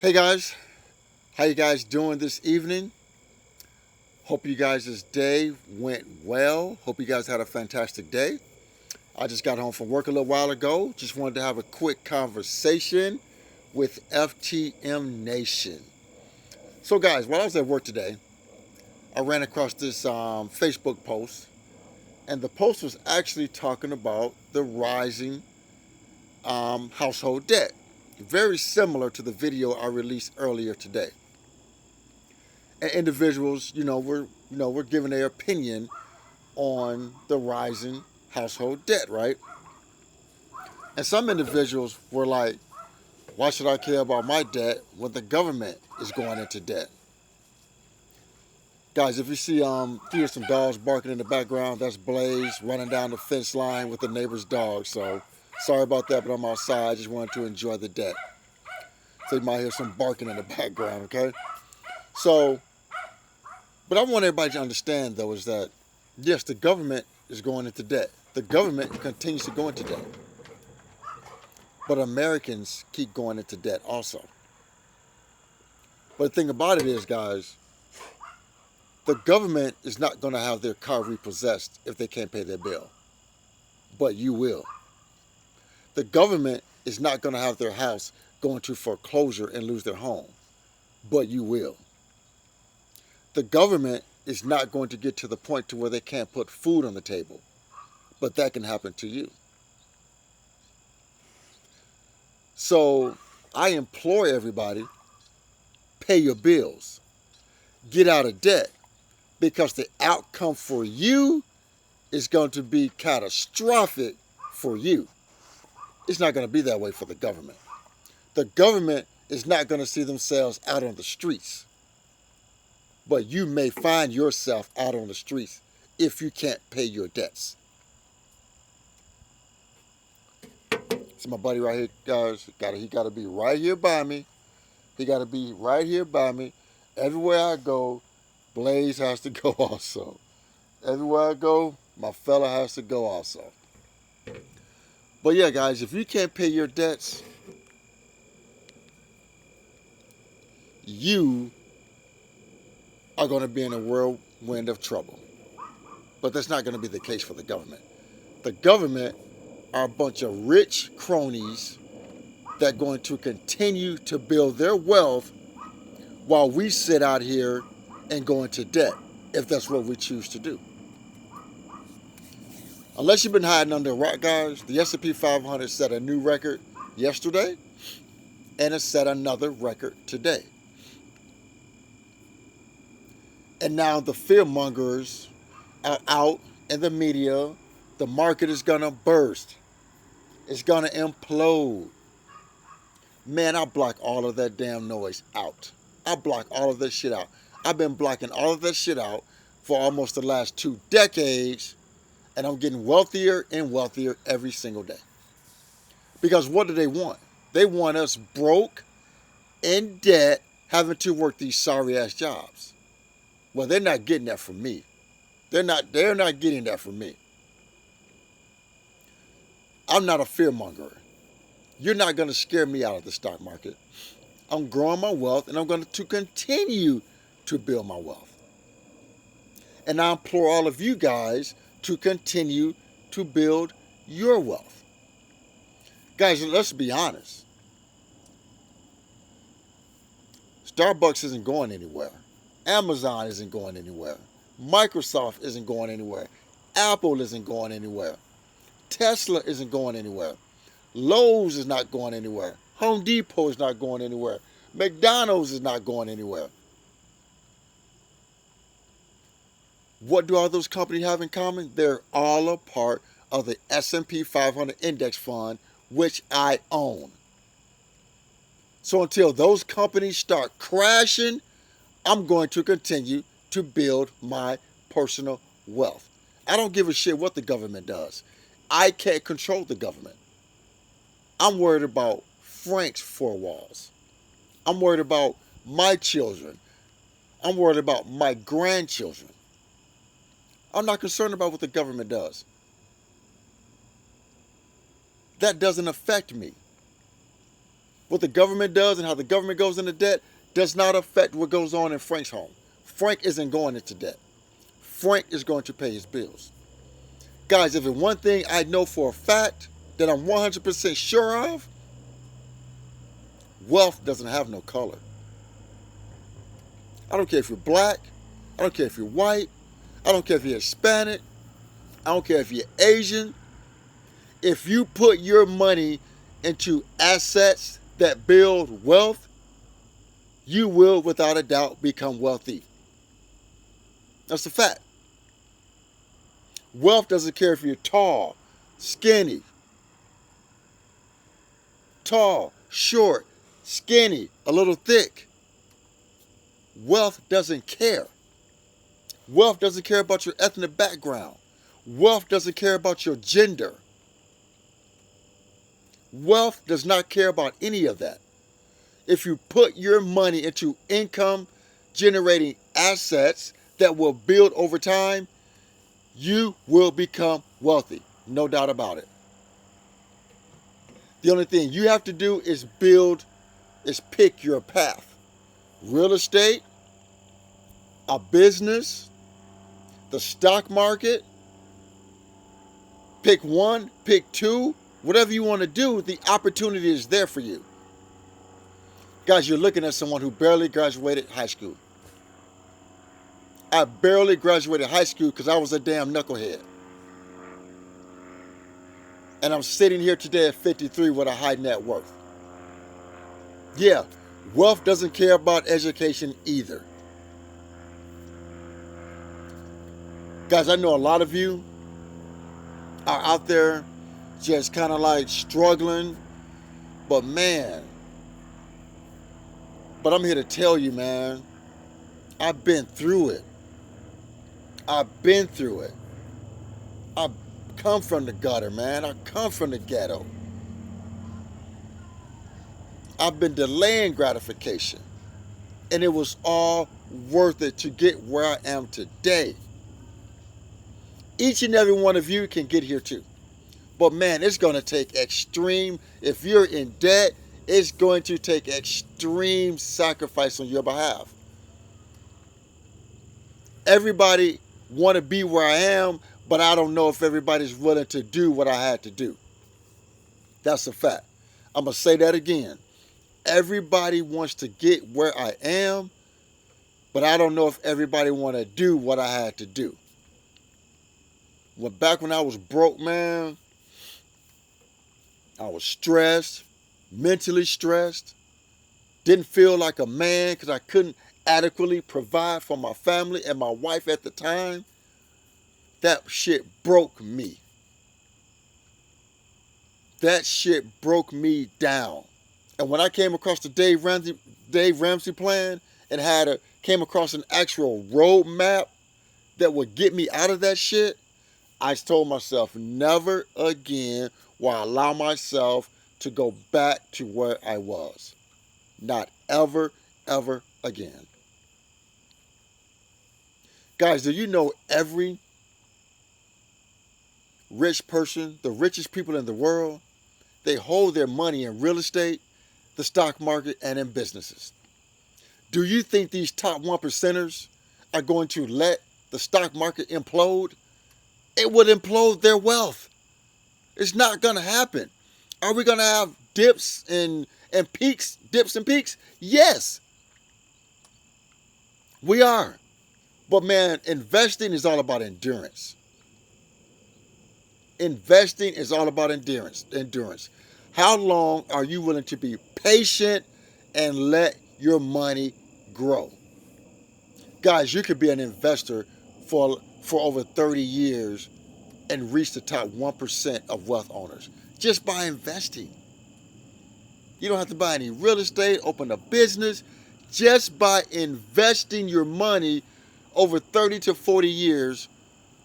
Hey guys, how you guys doing this evening? Hope you guys' day went well. Hope you guys had a fantastic day. I just got home from work a little while ago. Just wanted to have a quick conversation with FTM Nation. So guys, while I was at work today, I ran across this Facebook post, and the post was actually talking about the rising household debt. Very similar to the video I released earlier today. And individuals, were giving their opinion on the rising household debt, right? And some individuals were like, why should I care about my debt when the government is going into debt? Guys, if you see hear some dogs barking in the background, that's Blaze running down the fence line with the neighbor's dog. So sorry about that, but I'm outside. I just wanted to enjoy the deck. So you might hear some barking in the background, okay? So, but I want everybody to understand though is that yes, the government is going into debt. The government continues to go into debt. But Americans keep going into debt also. But the thing about it is, guys, the government is not going to have their car repossessed if they can't pay their bill. But you will. The government is not going to have their house go into foreclosure and lose their home. But you will. The government is not going to get to the point to where they can't put food on the table. But that can happen to you. So I implore everybody, pay your bills. Get out of debt. Because the outcome for you is going to be catastrophic for you. It's not going to be that way for the government. The government is not going to see themselves out on the streets. But you may find yourself out on the streets if you can't pay your debts. See my buddy right here, guys. He got to be right here by me. He got to be right here by me. Everywhere I go, Blaze has to go also. Everywhere I go, my fella has to go also. But yeah, guys, if you can't pay your debts, you are going to be in a whirlwind of trouble. But that's not going to be the case for the government. The government are a bunch of rich cronies that are going to continue to build their wealth while we sit out here and go into debt, if that's what we choose to do. Unless you've been hiding under a rock, guys, the S&P 500 set a new record yesterday, and it set another record today. And now the fearmongers are out in the media. The market is going to burst. It's going to implode. Man, I block all of that damn noise out. I block all of that shit out. I've been blocking all of that shit out for almost the last 2 decades, and I'm getting wealthier and wealthier every single day. Because what do they want? They want us broke, in debt, having to work these sorry ass jobs. Well, they're not getting that from me. They're not getting that from me. I'm not a fearmonger. You're not going to scare me out of the stock market. I'm growing my wealth, and I'm going to continue to build my wealth. And I implore all of you guys to continue to build your wealth. Guys, let's be honest. Starbucks isn't going anywhere. Amazon isn't going anywhere. Microsoft isn't going anywhere. Apple isn't going anywhere. Tesla isn't going anywhere. Lowe's is not going anywhere. Home Depot is not going anywhere. McDonald's is not going anywhere. What do all those companies have in common? They're all a part of the S&P 500 index fund, which I own. So until those companies start crashing, I'm going to continue to build my personal wealth. I don't give a shit what the government does. I can't control the government. I'm worried about Frank's four walls. I'm worried about my children. I'm worried about my grandchildren. I'm not concerned about what the government does. That doesn't affect me. What the government does and how the government goes into debt does not affect what goes on in Frank's home. Frank isn't going into debt. Frank is going to pay his bills. Guys, if it's one thing I know for a fact that I'm 100% sure of, wealth doesn't have no color. I don't care if you're black. I don't care if you're white. I don't care if you're Hispanic. I don't care if you're Asian. If you put your money into assets that build wealth, you will, without a doubt, become wealthy. That's a fact. Wealth doesn't care if you're tall, skinny, tall, short, skinny, a little thick. Wealth doesn't care. Wealth doesn't care about your ethnic background. Wealth doesn't care about your gender. Wealth does not care about any of that. If you put your money into income generating assets that will build over time, you will become wealthy. No doubt about it. The only thing you have to do is pick your path. Real estate, a business, the stock market. Pick one, pick two, whatever you want to do, the opportunity is there for you. Guys, you're looking at someone who barely graduated high school. I barely graduated high school because I was a damn knucklehead. And I'm sitting here today at 53 with a high net worth. Yeah, wealth doesn't care about education either. Guys, I know a lot of you are out there just kind of like struggling. But man, I'm here to tell you, man, I've been through it. I've been through it. I come from the gutter, man. I come from the ghetto. I've been delaying gratification. And it was all worth it to get where I am today. Each and every one of you can get here too. But man, it's going to take extreme, if you're in debt, it's going to take extreme sacrifice on your behalf. Everybody want to be where I am, but I don't know if everybody's willing to do what I had to do. That's a fact. I'm going to say that again. Everybody wants to get where I am, but I don't know if everybody want to do what I had to do. Back when I was broke, man, I was stressed, mentally stressed, didn't feel like a man because I couldn't adequately provide for my family and my wife at the time. That shit broke me. That shit broke me down. And when I came across the Dave Ramsey plan and came across an actual roadmap that would get me out of that shit, I told myself never again will I allow myself to go back to where I was. Not ever, ever again. Guys, do you know every rich person, the richest people in the world, they hold their money in real estate, the stock market, and in businesses? Do you think these top 1%ers are going to let the stock market implode? It would implode their wealth. It's not going to happen. Are we going to have dips and peaks? Dips and peaks? Yes. We are. But man, investing is all about endurance. Investing is all about endurance. How long are you willing to be patient and let your money grow? Guys, you could be an investor for over 30 years and reach the top 1% of wealth owners just by investing. You don't have to buy any real estate, open a business. Just by investing your money over 30 to 40 years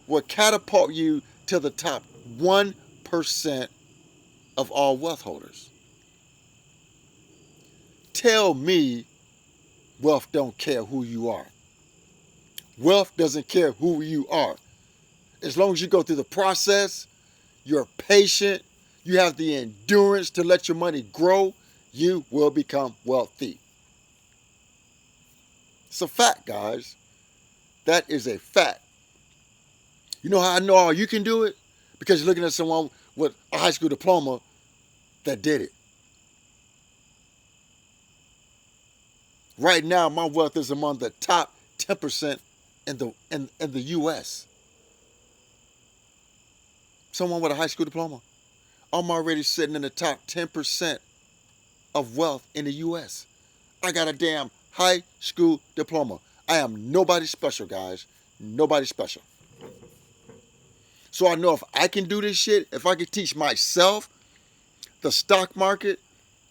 will catapult you to the top 1% of all wealth holders. Tell me wealth don't care who you are. Wealth doesn't care who you are. As long as you go through the process, you're patient, you have the endurance to let your money grow, you will become wealthy. It's a fact, guys. That is a fact. You know how I know how you can do it? Because you're looking at someone with a high school diploma that did it. Right now, my wealth is among the top 10% in the U.S. Someone with a high school diploma. I'm already sitting in the top 10% of wealth in the U.S. I got a damn high school diploma. I am nobody special, guys. Nobody special. So I know if I can do this shit, if I can teach myself the stock market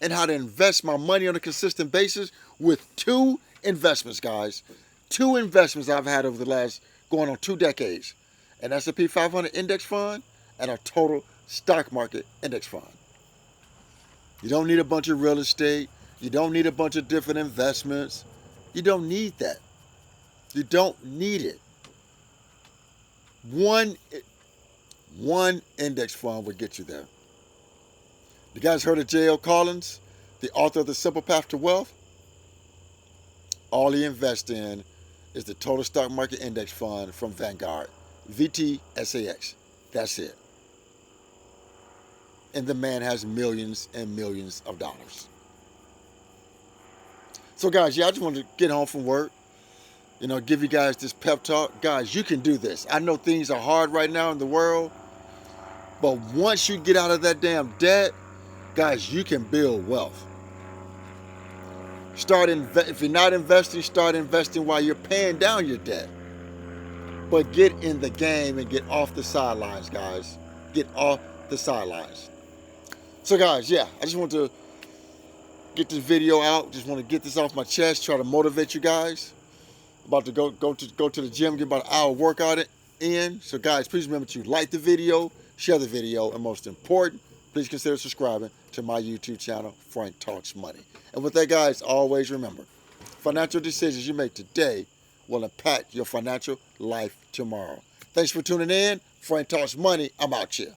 and how to invest my money on a consistent basis with 2 investments, guys. 2 investments I've had over the last going on 2 decades. An S&P 500 index fund and a total stock market index fund. You don't need a bunch of real estate. You don't need a bunch of different investments. You don't need that. You don't need it. One index fund would get you there. You guys heard of J.L. Collins, the author of The Simple Path to Wealth? All he invests in is the Total Stock Market Index Fund from Vanguard, VTSAX. That's it. And the man has millions and millions of dollars. So guys, I just wanted to get home from work, give you guys this pep talk. Guys, you can do this. I know things are hard right now in the world, but once you get out of that damn debt, guys, you can build wealth. If you're not investing, start investing while you're paying down your debt. But get in the game and get off the sidelines, guys. Get off the sidelines. So guys, I just want to get this video out. Just want to get this off my chest, try to motivate you guys. About to go to the gym, get about an hour workout in. So guys, please remember to like the video, share the video, and most important, please consider subscribing to my YouTube channel, Frank Talks Money. And with that, guys, always remember, financial decisions you make today will impact your financial life tomorrow. Thanks for tuning in. Frank Talks Money. I'm out here.